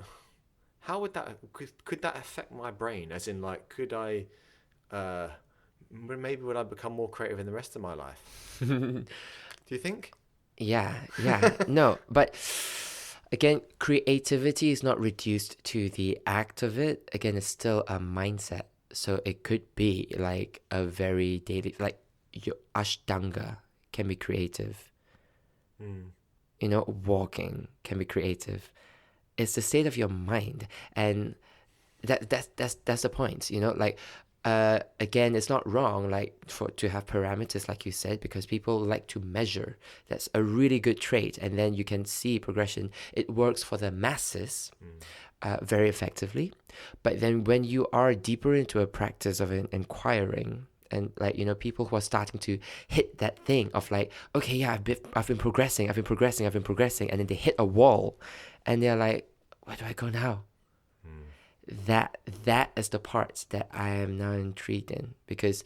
would that could that affect my brain? As in, could I maybe would I become more creative in the rest of my life? Do you think? Yeah. No, but again, creativity is not reduced to the act of it. Again, it's still a mindset. So it could be a very daily, your Ashtanga can be creative. Walking can be creative. It's the state of your mind, and that's the point. again, it's not wrong like to have parameters like you said, because people like to measure. That's a really good trait, and then you can see progression. It works for the masses very effectively. But then when you are deeper into a practice of inquiring, and like, you know, people who are starting to hit that thing of like, okay, yeah, I've been progressing, and then they hit a wall, and they're like, where do I go now? That is the part that I am now intrigued in, because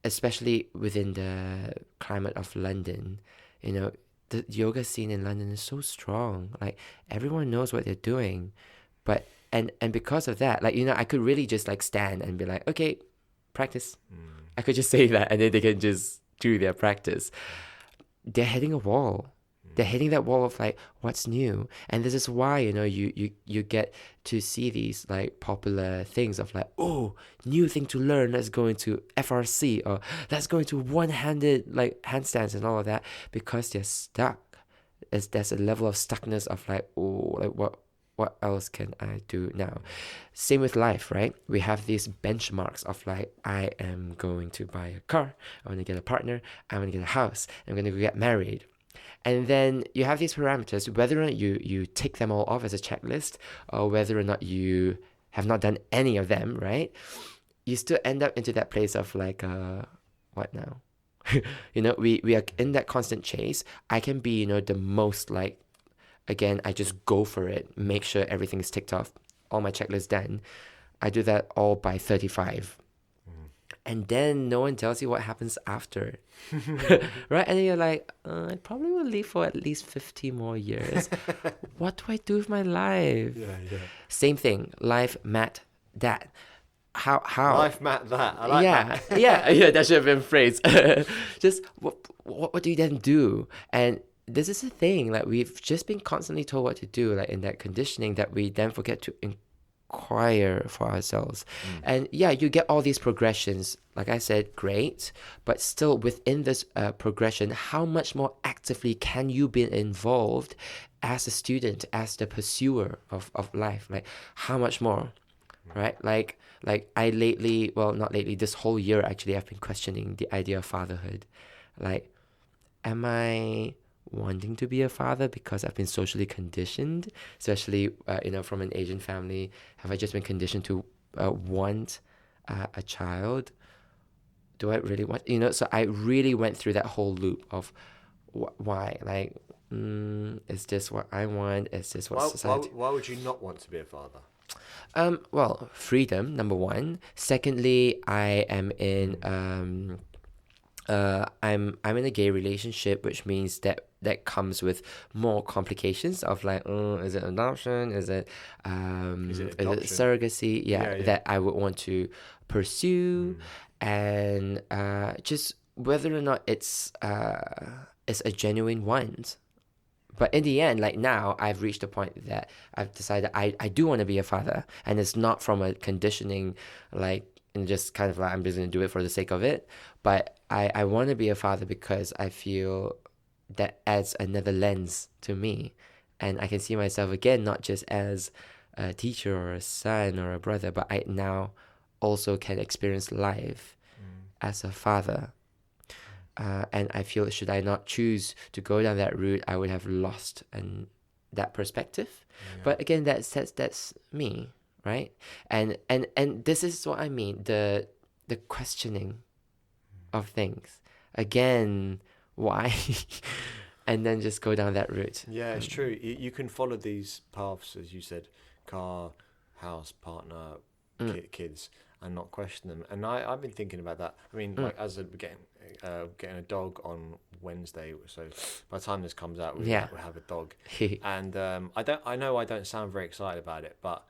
especially within the climate of London, you know, the yoga scene in London is so strong. Like, everyone knows what they're doing, but and because of that, like, you know, I could really just like stand and be like, okay, practice. I could just say that, and then they can just do their practice. They're hitting a wall. They're hitting that wall of like, what's new? And this is why, you know, you get to see these like popular things of like, oh, new thing to learn, let's go into FRC, or let's go into one-handed like handstands and all of that, because they're stuck. There's a level of stuckness of like, oh, like what else can I do now? Same with life, right? We have these benchmarks of like, I am going to buy a car, I want to get a partner, I want to get a house, I'm going to get married. And then you have these parameters, whether or not you tick them all off as a checklist, or whether or not you have not done any of them, right? You still end up into that place of like, what now? You know, we are in that constant chase. I can be, you know, the most like, again, I just go for it, make sure everything is ticked off, all my checklists done. I do that all by 35. And then no one tells you what happens after. Right? And then you're like, I probably will live for at least 50 more years. What do I do with my life? Yeah. Same thing. Life, Matt, that. How? Life, Matt, that. I like that. Yeah, that should have been phrased. Just, what do you then do? And this is the thing, like, we've just been constantly told what to do, like, in that conditioning, that we then forget to inquire for ourselves. And yeah, you get all these progressions, like I said, great, but still within this progression, how much more actively can you be involved as a student, as the pursuer of life? Like, how much more, right? Like I lately, well, not lately, this whole year actually, I've been questioning the idea of fatherhood. Like, am I wanting to be a father because I've been socially conditioned, especially you know, from an Asian family? Have I just been conditioned to want a child? Do I really want, you know? So I really went through that whole loop of why, like, is this what I want? Is this what society? Why would you not want to be a father? Well, freedom, number one. Secondly, I am in I'm in a gay relationship, which means that comes with more complications of like, is it adoption? Is it surrogacy? Yeah, that I would want to pursue, and just whether or not it's a genuine one. But in the end, like now, I've reached a point that I've decided I do want to be a father, and it's not from a conditioning, like, and just kind of like, I'm just going to do it for the sake of it. But I want to be a father because I feel that adds another lens to me. And I can see myself again, not just as a teacher or a son or a brother, but I now also can experience life as a father. And I feel, should I not choose to go down that route, I would have lost that perspective. Yeah. But again, that's me, right? And this is what I mean, the questioning of things. Again, why? And then just go down that route. Yeah, it's true. You can follow these paths, as you said, car, house, partner, kids, and not question them. And I've been thinking about that. I mean, like, as getting a dog on Wednesday, so by the time this comes out, we'll have a dog. And I know I don't sound very excited about it, but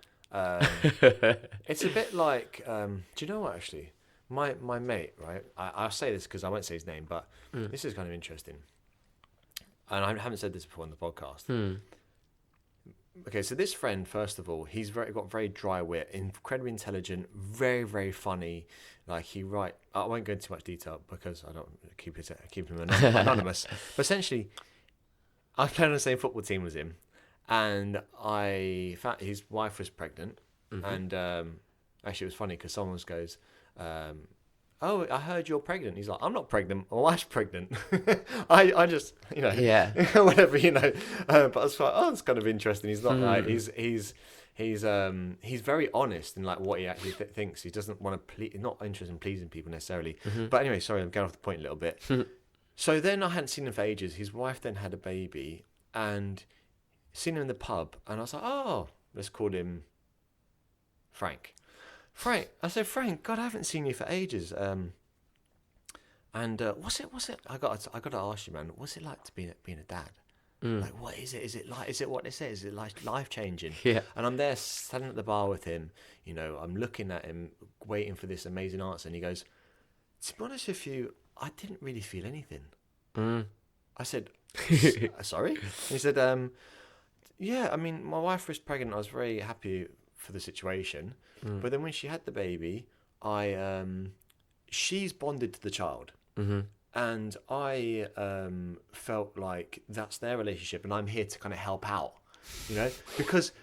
it's a bit like, do you know what, actually? My mate, right? I'll say this because I won't say his name, but this is kind of interesting. And I haven't said this before on the podcast. Okay, so this friend, first of all, he's got very dry wit, incredibly intelligent, very, very funny. Like, I won't go into too much detail because I don't keep him anonymous. But essentially, I played on the same football team as him, and I found his wife was pregnant, and actually, it was funny because someone goes, "Oh, I heard you're pregnant." He's like, "I'm not pregnant. My wife's pregnant." I just, Yeah. whatever, But I was like, "Oh, it's kind of interesting." He's not like he's very honest in like what he actually thinks. He doesn't want to not interested in pleasing people necessarily. But anyway, sorry, I'm getting off the point a little bit. So then I hadn't seen him for ages. His wife then had a baby, and seen him in the pub, and I was like, "Oh, let's call him Frank." Frank, I said, "Frank, God, I haven't seen you for ages. And what's it? I got to ask you, man. What's it like to being a dad? Like, what is it? Is it like? Is it what they say? Is it like life changing?" Yeah. And I'm there standing at the bar with him. I'm looking at him, waiting for this amazing answer, and he goes, "To be honest with you, I didn't really feel anything." I said, "Sorry?" And he said, "Yeah. I mean, my wife was pregnant. I was very happy for the situation, but then when she had the baby, she's bonded to the child." And I felt like that's their relationship, and I'm here to kind of help out, because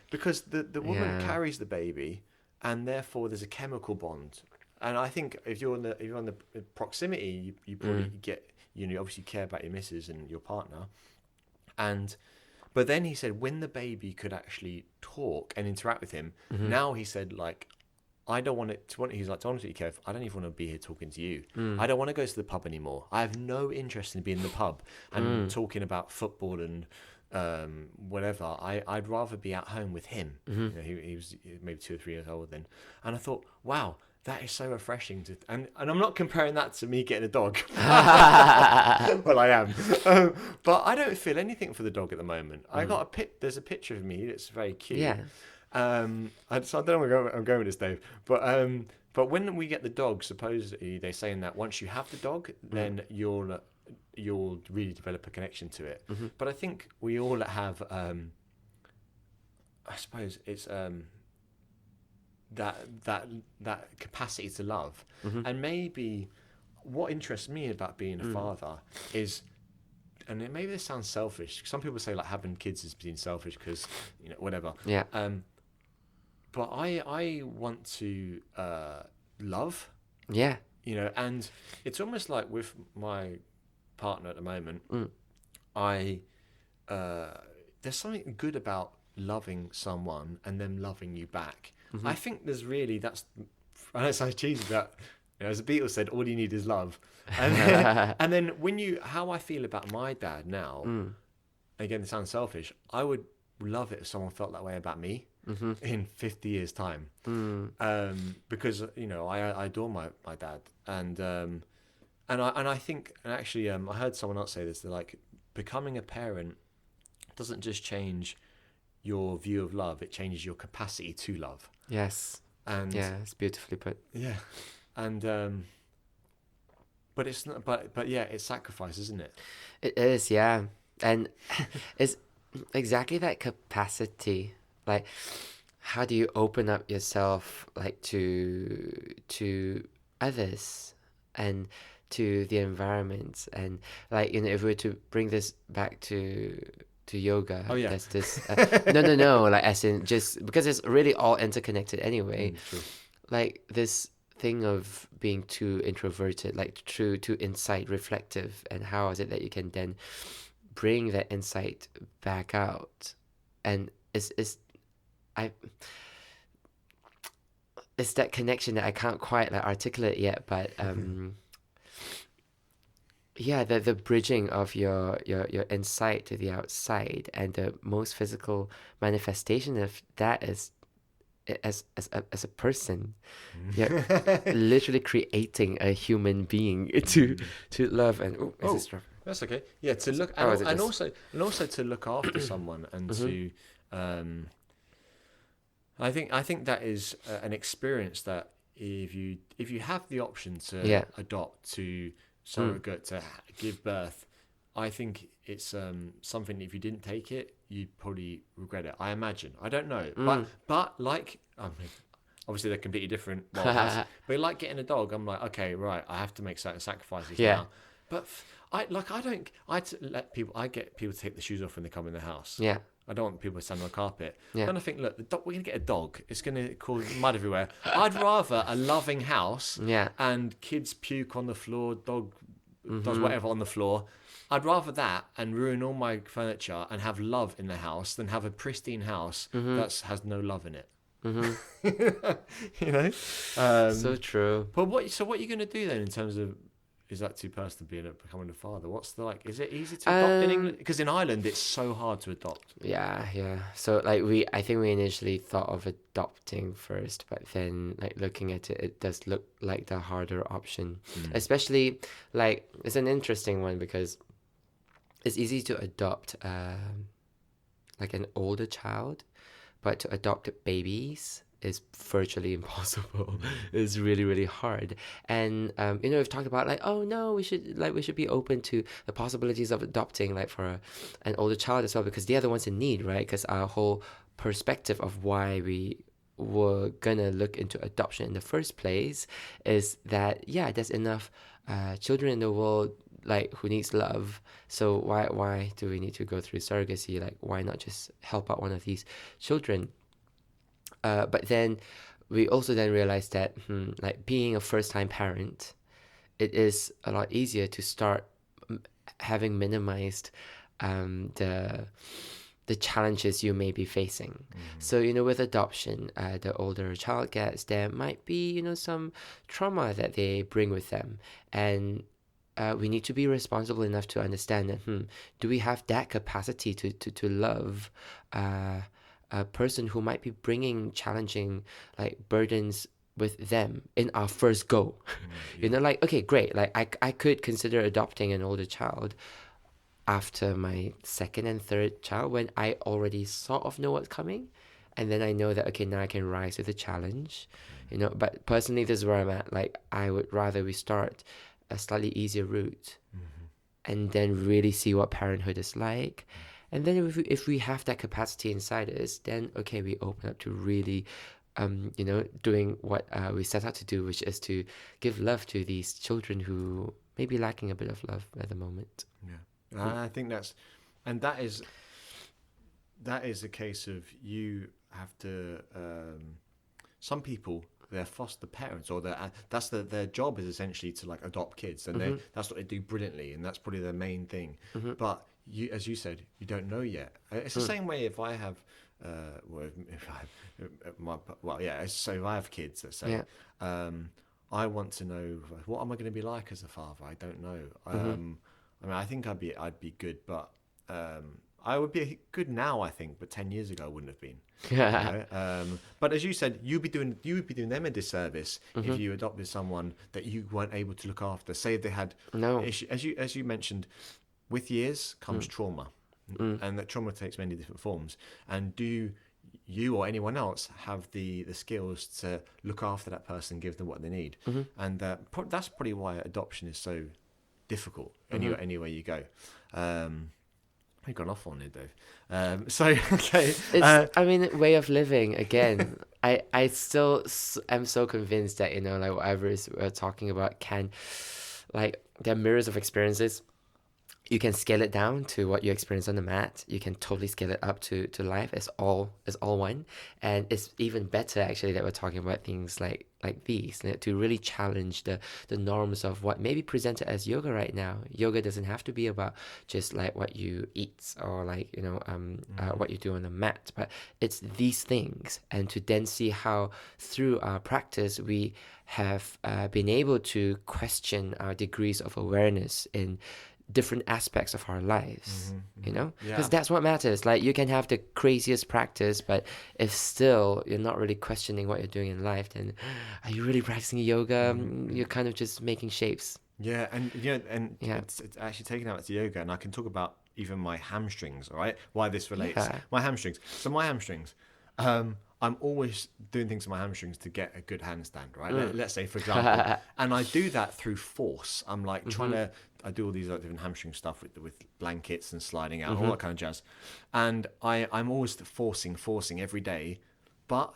the woman carries the baby, and therefore there's a chemical bond. And I think if you're on the proximity, you probably get, you obviously care about your missus and your partner, but then he said when the baby could actually talk and interact with him, now he said like, I don't want it to. He's like, honestly, Kev, I don't even want to be here talking to you. I don't want to go to the pub anymore. I have no interest in being in the pub and talking about football and whatever. I'd rather be at home with him. He was maybe 2 or 3 years old then, and I thought, wow, that is so refreshing. And I'm not comparing that to me getting a dog. Well, I am, but I don't feel anything for the dog at the moment. I got there's a picture of me that's very cute. Yeah. I don't know where I'm going with this, Dave. But when we get the dog, supposedly they're saying that once you have the dog, then you'll really develop a connection to it. But I think we all have, I suppose it's that capacity to love, and maybe what interests me about being a father is. And maybe this sounds selfish. Some people say like having kids is being selfish because whatever. Yeah. But I want to love. Yeah. And it's almost like with my partner at the moment, there's something good about loving someone and them loving you back. I think there's really I know it sounds cheesy, but as the Beatles said, all you need is love. And then how I feel about my dad now, again, it sounds selfish. I would love it if someone felt that way about me in 50 years' time, because I adore my dad, and I think, and actually I heard someone else say this. They're like, becoming a parent doesn't just change your view of love; it changes your capacity to love. Yes. And yeah, it's beautifully put. Yeah, and but it's not. But yeah, it's sacrifice, isn't it? It is, yeah, and it's exactly that capacity. Like, how do you open up yourself, like to others and to the environment, and like if we were to bring this back to yoga, there's this no, like as in just because it's really all interconnected anyway. True. Like this thing of being too introverted, like too insight reflective, and how is it that you can then bring that insight back out, and it's that connection that I can't quite like articulate yet, but yeah, the bridging of your insight to the outside, and the most physical manifestation of that is as a person. You're literally creating a human being to love and that's okay. Yeah, to look and also to look after someone, and to I think that is an experience that if you have the option to adopt, to surrogate, to give birth, I think it's something that if you didn't take it, you'd probably regret it. I imagine. I don't know, but like, I mean, obviously they're completely different. But like getting a dog, I'm like, okay, right, I have to make certain sacrifices now. But I get people to take the shoes off when they come in the house. Yeah. I don't want people to stand on the carpet. Yeah. Then I think, look, we're going to get a dog. It's going to cause mud everywhere. I'd rather a loving house Yeah. and kids puke on the floor, dog Mm-hmm. does whatever on the floor. I'd rather that and ruin all my furniture and have love in the house than have a pristine house that has no love in it. You know? So true. But what are you going to do then in terms of, is that too personal becoming a father? What's the, like, is it easy to adopt in England? Because in Ireland, it's so hard to adopt. Yeah, yeah. So like I think we initially thought of adopting first, but then like looking at it, it does look like the harder option. Especially like it's an interesting one because it's easy to adopt like an older child, but to adopt babies is virtually impossible. It's really, really hard. And we've talked about like, oh no, we should be open to the possibilities of adopting like for an older child as well, because they're the ones in need, right? Because our whole perspective of why we were gonna look into adoption in the first place is that there's enough children in the world like who needs love. So why do we need to go through surrogacy? Like, why not just help out one of these children? But then we also then realized that like being a first-time parent, it is a lot easier to start having minimized the challenges you may be facing. So, with adoption, the older a child gets, there might be, some trauma that they bring with them. And we need to be responsible enough to understand that, do we have that capacity to love a person who might be bringing challenging like burdens with them in our first go? Like, okay, great. Like I could consider adopting an older child after my second and third child when I already sort of know what's coming. And then I know that, okay, now I can rise to the challenge, but personally, this is where I'm at. Like, I would rather we start a slightly easier route and then really see what parenthood is like. And then if we have that capacity inside us, then, okay, we open up to really, doing what we set out to do, which is to give love to these children who may be lacking a bit of love at the moment. Yeah. I think that is a case of you have to, some people, they're foster parents, or their job is essentially to like adopt kids, and that's what they do brilliantly, and that's probably their main thing. But you, as you said, you don't know yet. It's the same way if I have, so if I have kids, let's say, I want to know, what am I going to be like as a father? I don't know. I mean, I think I'd be good, but I would be good now, I think, but 10 years ago I wouldn't have been. But as you said, you'd be doing them a disservice if you adopted someone that you weren't able to look after. Say they had as you mentioned, with years comes trauma, and that trauma takes many different forms. And do you or anyone else have the skills to look after that person, give them what they need? And that's probably why adoption is so difficult anywhere you go. We've gone off on it, Dave. So okay, it's way of living again. I still am so convinced that like whatever we're talking about can, like, there are mirrors of experiences. You can scale it down to what you experience on the mat. You can totally scale it up to life. It's all one. And it's even better actually that we're talking about things like these, to really challenge the norms of what may be presented as yoga right now. Yoga doesn't have to be about just like what you eat or like what you do on the mat, but it's these things. And to then see how through our practice we have been able to question our degrees of awareness in different aspects of our lives, because that's what matters. Like, you can have the craziest practice, but if still you're not really questioning what you're doing in life, then are you really practicing yoga? You're kind of just making shapes. It's actually taken out to yoga, and I can talk about even my hamstrings. All right, why this relates? My hamstrings. So my hamstrings. I'm always doing things to my hamstrings to get a good handstand, right? Let's say, for example, and I do that through force. I'm like I do all these like different hamstring stuff with blankets and sliding out, all that kind of jazz. And I'm always forcing every day. But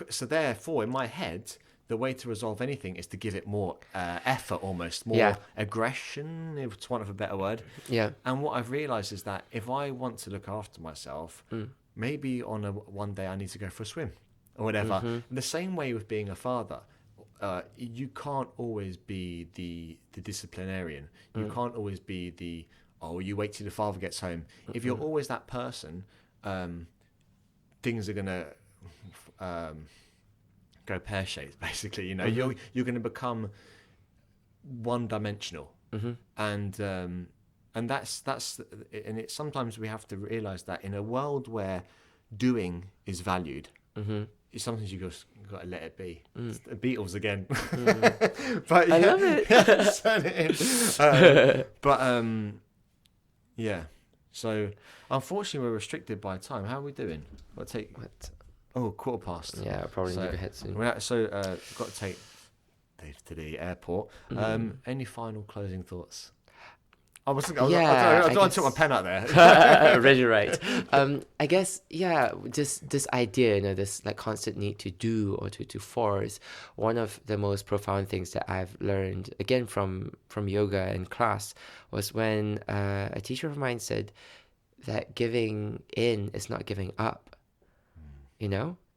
so therefore, in my head, the way to resolve anything is to give it more effort, almost more Yeah. aggression, if it's want of a better word. Yeah. And what I've realized is that if I want to look after myself, maybe on one day I need to go for a swim or whatever. The same way with being a father, you can't always be the disciplinarian. You can't always be the, oh, you wait till the father gets home. If you're always that person, things are gonna go pear-shaped. Basically, you're going to become one-dimensional, and that's and it. Sometimes we have to realize that in a world where doing is valued, sometimes you just got to let it be. It's the Beatles again. But I love it. turn it in. Yeah. So unfortunately, we're restricted by time. How are we doing? What? 1:15. Yeah, I'll probably need to head soon. Got to take Dave to the airport. Any final closing thoughts? I took my pen out there. Ready, right. I guess, just this idea, this like constant need to do or to force. One of the most profound things that I've learned, again, from yoga and class, was when a teacher of mine said that giving in is not giving up,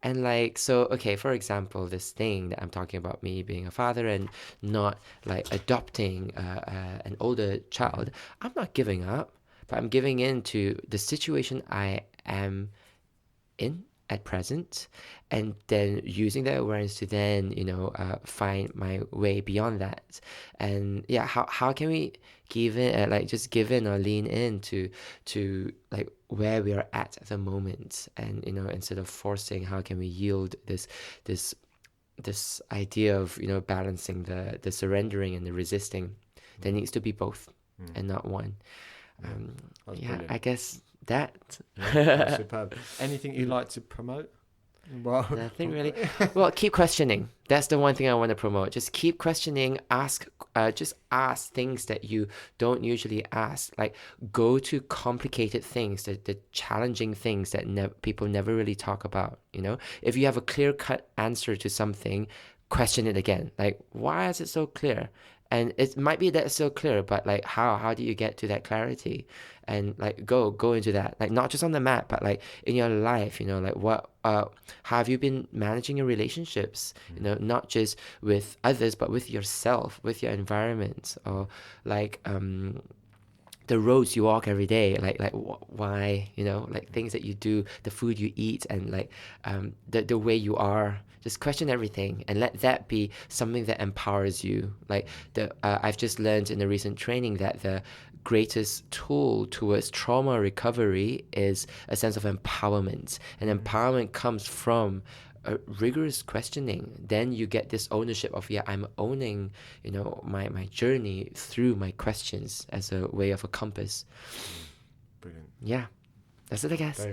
And like, so, okay, for example, this thing that I'm talking about, me being a father and not like adopting an older child, I'm not giving up, but I'm giving in to the situation I am in at present, and then using that awareness to then, find my way beyond that. And yeah, how can we give in, just give in or lean in to like where we are at the moment, and instead of forcing, how can we yield this idea of balancing the surrendering and the resisting. There needs to be both and not one. I guess that. That's superb. Anything you'd like to promote? Well, nothing really. Well, keep questioning. That's the one thing I want to promote. Just keep questioning. Just ask things that you don't usually ask. Like, go to complicated things, the challenging things that people never really talk about. If you have a clear-cut answer to something, question it again. Like, why is it so clear? And it might be that it's so clear, but like, how do you get to that clarity? And like, go into that, like, not just on the mat, but like in your life, like what, how have you been managing your relationships? Not just with others, but with yourself, with your environment, or like, the roads you walk every day, like why, like things that you do, the food you eat, and like, the way you are. Just question everything and let that be something that empowers you. Like I've just learned in a recent training that the greatest tool towards trauma recovery is a sense of empowerment. And empowerment comes from a rigorous questioning. Then you get this ownership of, I'm owning, my journey through my questions as a way of a compass. Brilliant. Yeah, that's it, I guess.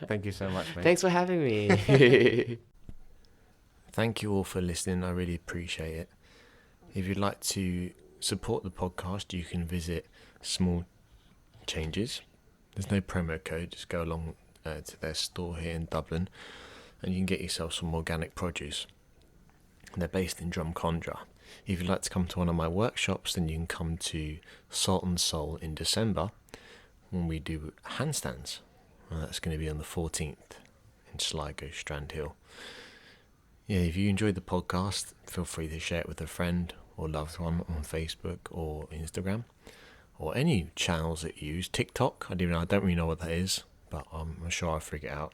Thank you so much, mate. Thanks for having me. Thank you all for listening. I really appreciate it. If you'd like to support the podcast, you can visit Small Changes. There's no promo code. Just go along to their store here in Dublin, and you can get yourself some organic produce. They're based in Drumcondra. If you'd like to come to one of my workshops, then you can come to Salt and Soul in December when we do handstands. That's going to be on the 14th in Sligo, Strandhill. Yeah, if you enjoyed the podcast, feel free to share it with a friend or loved one on Facebook or Instagram, or any channels that you use. TikTok, I don't really know what that is, but I'm sure I'll figure it out.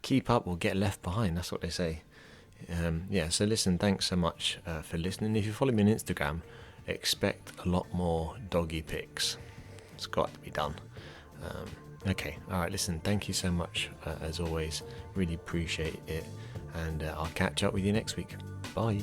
Keep up or get left behind. That's what they say. So listen, thanks so much for listening. If you follow me on Instagram, expect a lot more doggy pics. It's got to be done. Okay, all right, listen, thank you so much, as always. Really appreciate it. And I'll catch up with you next week. Bye.